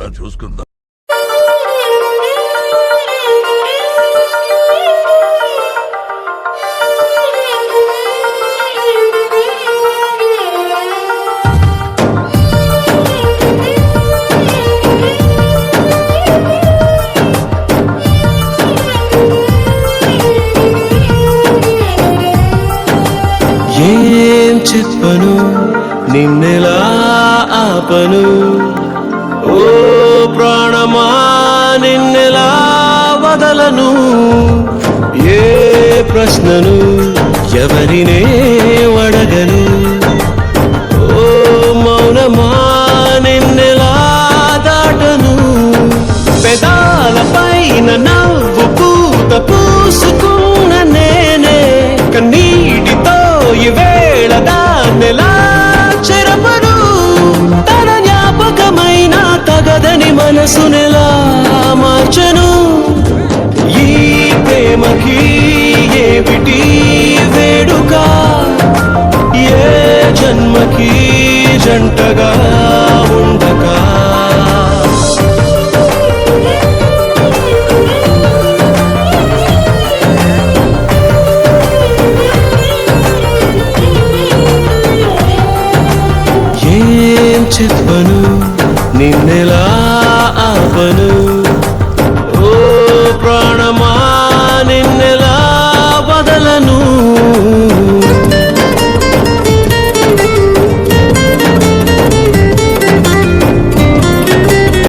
తర్వాత చూసుకుందాం. ఏం చెప్పను నిన్నెలా ఆపను ఓ ప్రాణమా నిన్నెలా వదలను ఏ ప్రశ్నను ఎవరినే అడగను ఓ మౌనమా నిన్నెలా దాటను పెదాలపైన నవ్వు పూత పూసుకున్న నేనే కన్నీటితో ఈవేళ దాన్నెలా చెరపను తన జ్ఞాపకమైన తగదని మనసునెలా మార్చను ఈ ప్రేమకి ఏమిటి వేడుక ఏ జన్మకి జంటగా